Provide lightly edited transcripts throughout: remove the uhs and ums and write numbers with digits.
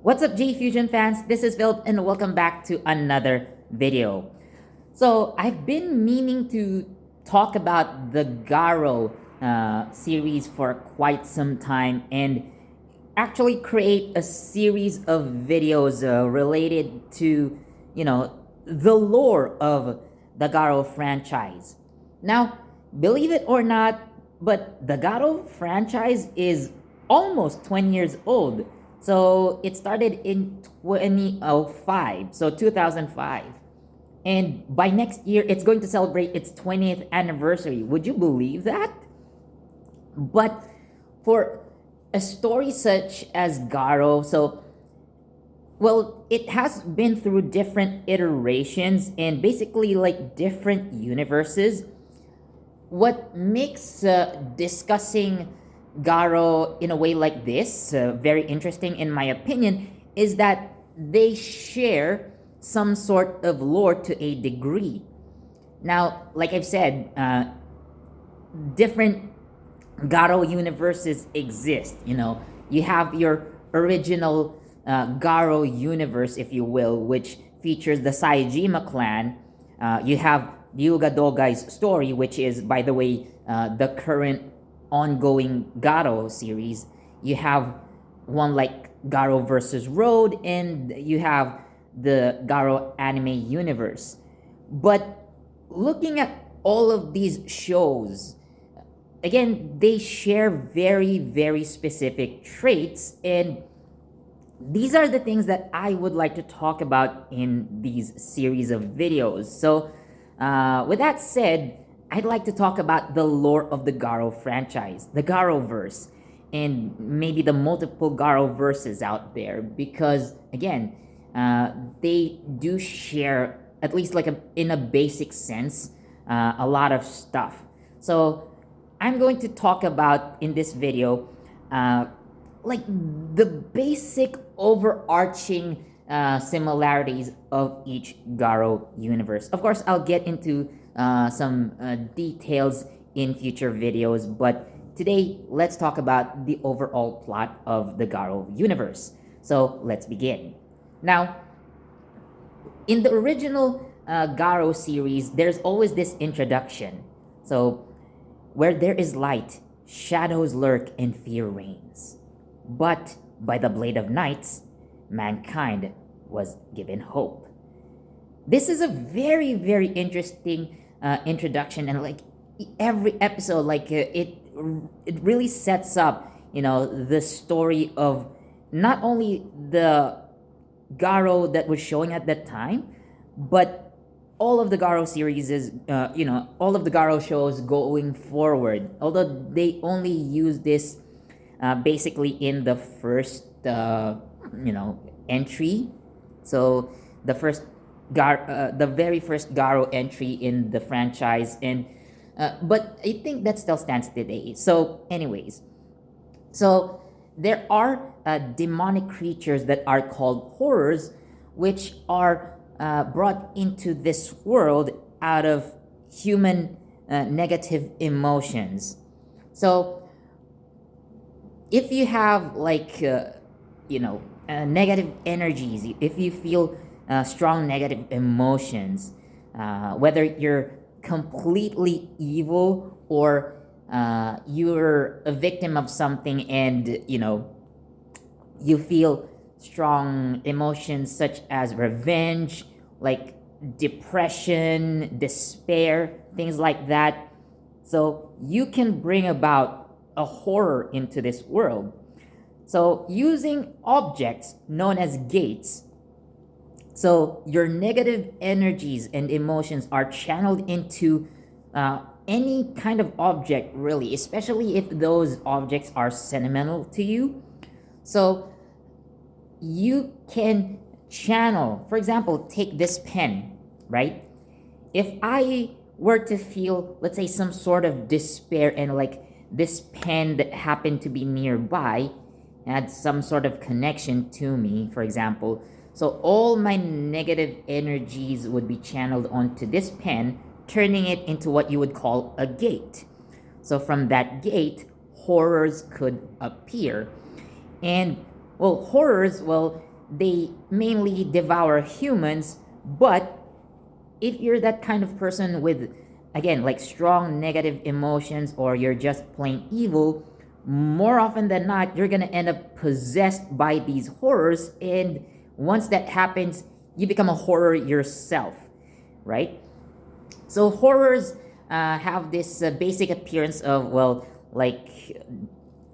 What's up, J Fusion fans? This is Philip, and welcome back to another video. So, I've been meaning to talk about the Garo series for quite some time and actually create a series of videos related to, the lore of the Garo franchise. Now, believe it or not, but the Garo franchise is almost 20 years old. So it started in 2005, so 2005. And by next year, it's going to celebrate its 20th anniversary. Would you believe that? But for a story such as Garo, it has been through different iterations and basically like different universes. What makes discussing Garo in a way like this very interesting, in my opinion, is that they share some sort of lore to a degree. Now, like I've said, different Garo universes exist. You have your original Garo universe, if you will, which features the Saejima clan. You have Ryuga Dogai's story, which is, by the way, the current ongoing Garo series. You have one like Garo versus Road, and you have the Garo anime universe. But looking at all of these shows, again, they share very, very specific traits, and these are the things that I would like to talk about in these series of videos. So, with that said, I'd like to talk about the lore of the Garo franchise, the Garo verse, and maybe the multiple Garo verses out there, because again, they do share, at least like in a basic sense, a lot of stuff. So I'm going to talk about in this video like the basic overarching similarities of each Garo universe. Of course, I'll get into some details in future videos, but today let's talk about the overall plot of the Garo universe. So let's begin. Now, in the original Garo series, there's always this introduction. So, where there is light, shadows lurk and fear reigns. But by the blade of nights, mankind was given hope. This is a very, very interesting introduction, and like every episode, it really sets up, the story of not only the Garo that was showing at that time, but all of the Garo series is, all of the Garo shows going forward. Although they only use this basically in the first, entry. So the the very first Garo entry in the franchise, and but I think that still stands today. So, anyways, so there are demonic creatures that are called horrors, which are brought into this world out of human negative emotions. So, if you have negative energies, if you feel strong negative emotions, whether you're completely evil or you're a victim of something, and you feel strong emotions such as revenge, like depression, despair, things like that. So you can bring about a horror into this world. So using objects known as gates, so your negative energies and emotions are channeled into any kind of object, really, especially if those objects are sentimental to you. So you can channel, for example, take this pen, right? If I were to feel, let's say, some sort of despair, and like this pen that happened to be nearby had some sort of connection to me, for example, so all my negative energies would be channeled onto this pen, turning it into what you would call a gate. So from that gate, horrors could appear. And, well, horrors, well, they mainly devour humans, but if you're that kind of person with, again, like strong negative emotions, or you're just plain evil, more often than not you're gonna end up possessed by these horrors, and once that happens you become a horror yourself, right? So horrors have this basic appearance of, well, like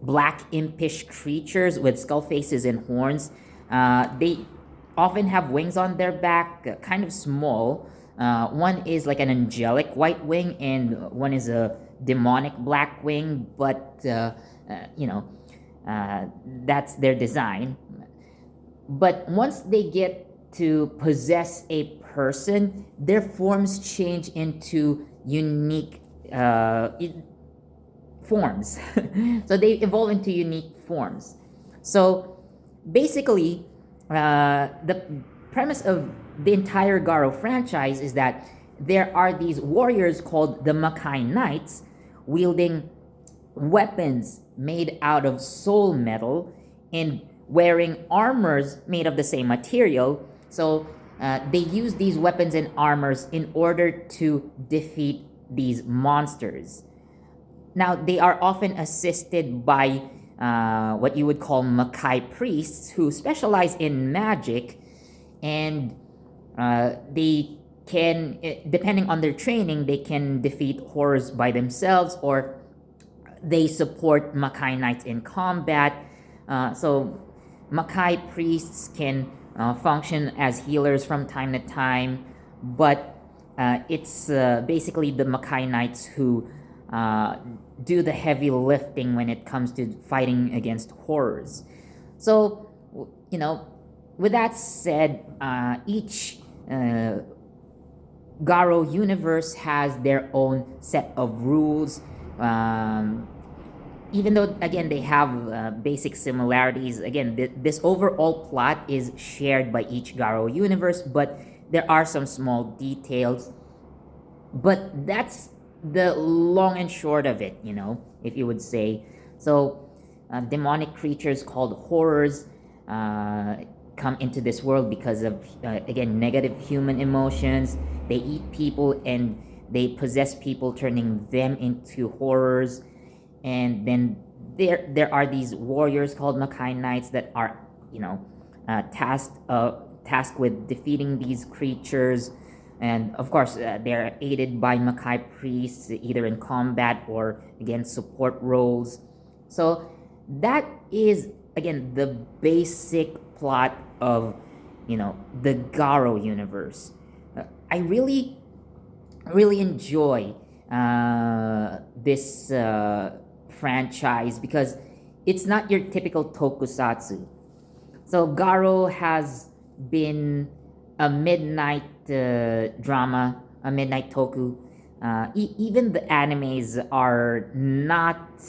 black impish creatures with skull faces and horns. They often have wings on their back, kind of small. One is like an angelic white wing, and one is a demonic black wing, but you know, that's their design. But once they get to possess a person, their forms change into unique forms. So they evolve into unique forms. So basically, the premise of the entire Garo franchise is that there are these warriors called the Makai Knights, wielding weapons made out of soul metal and wearing armors made of the same material. So they use these weapons and armors in order to defeat these monsters. Now, they are often assisted by what you would call Makai priests who specialize in magic, and they can, depending on their training, they can defeat horrors by themselves, or they support Makai Knights in combat. So Makai priests can function as healers from time to time, but it's basically the Makai Knights who do the heavy lifting when it comes to fighting against horrors. So, you know, with that said, each Garo universe has their own set of rules. Even though, again, they have basic similarities, again, this overall plot is shared by each Garo universe, but there are some small details. But that's the long and short of it, you know, if you would say. So, demonic creatures called horrors come into this world because of, again, negative human emotions. They eat people and they possess people, turning them into horrors. And then there are these warriors called Makai Knights that are, you know, tasked with defeating these creatures. And of course, they're aided by Makai priests, either in combat or against support roles. So that is, again, the basic plot of, you know, the Garo universe. I really, really enjoy this franchise because it's not your typical tokusatsu. So Garo has been a midnight drama, a midnight toku. Even the animes are not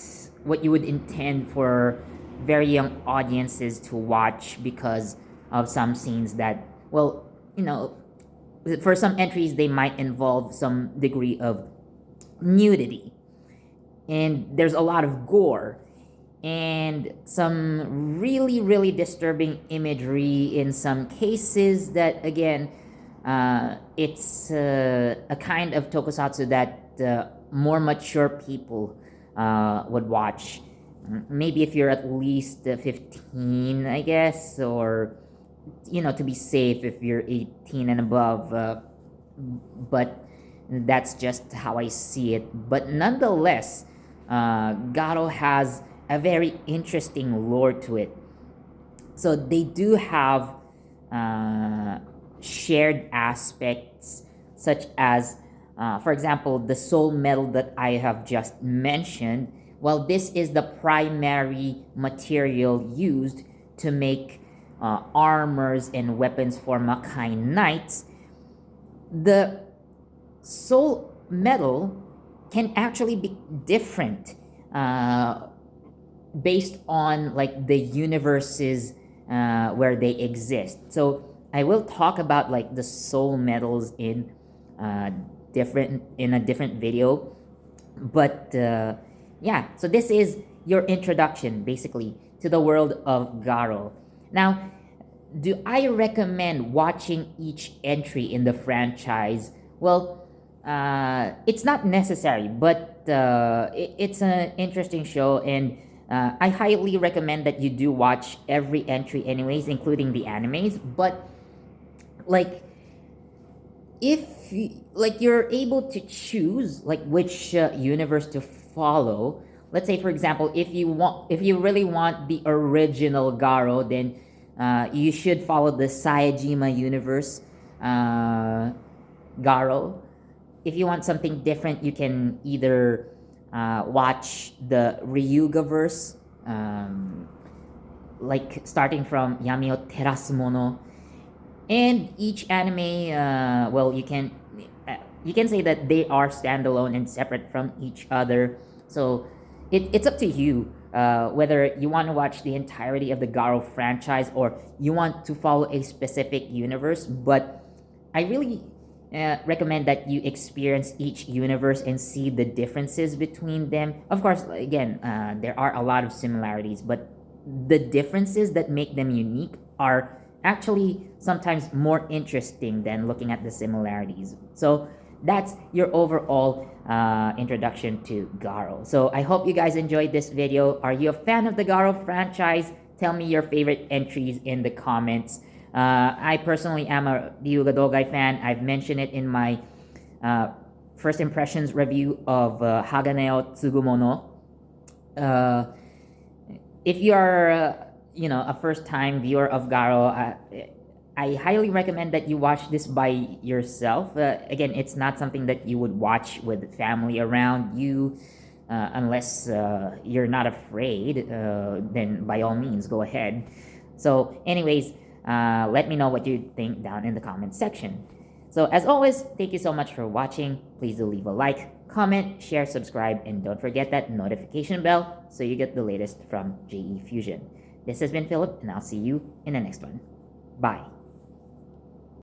what you would intend for very young audiences to watch because of some scenes that, well, you know, for some entries they might involve some degree of nudity, and there's a lot of gore and some really, really disturbing imagery in some cases that, again, it's a kind of tokusatsu that more mature people would watch. Maybe if you're at least 15, I guess, or, you know, to be safe if you're 18 and above. But that's just how I see it. But nonetheless, Garo has a very interesting lore to it. So they do have shared aspects, such as, for example, the soul metal that I have just mentioned. Well, this is the primary material used to make armors and weapons for Makai Knights. The soul metal can actually be different based on, like, the universes where they exist. So I will talk about, like, the soul metals in a different video, but yeah, so this is your introduction basically to the world of Garo. Now, do I recommend watching each entry in the franchise? Well, it's not necessary, but it's an interesting show, and I highly recommend that you do watch every entry, anyways, including the animes. But like, if like you're able to choose like which universe to follow, let's say for example, if you really want the original Garo, then you should follow the Saejima universe Garo. If you want something different, you can either watch the Ryuga verse, like starting from Yami o Terasumono. And each anime, well, you can say that they are standalone and separate from each other. So it's up to you whether you want to watch the entirety of the Garo franchise or you want to follow a specific universe. But I really recommend that you experience each universe and see the differences between them. Of course, again, there are a lot of similarities, but the differences that make them unique are actually sometimes more interesting than looking at the similarities. So that's your overall introduction to Garo. So I hope you guys enjoyed this video. Are you a fan of the Garo franchise? Tell me your favorite entries in the comments. I personally am a Ryuga Dogai fan. I've mentioned it in my first impressions review of Haganeo Tsugumono. If you are a first time viewer of Garo, I highly recommend that you watch this by yourself. Again, it's not something that you would watch with family around you, unless you're not afraid. Then by all means, go ahead. So, anyways, let me know what you think down in the comment section. So, as always, thank you so much for watching. Please do leave a like, comment, share, subscribe, and don't forget that notification bell so you get the latest from JE Fusion. This has been Philip, and I'll see you in the next one. Bye.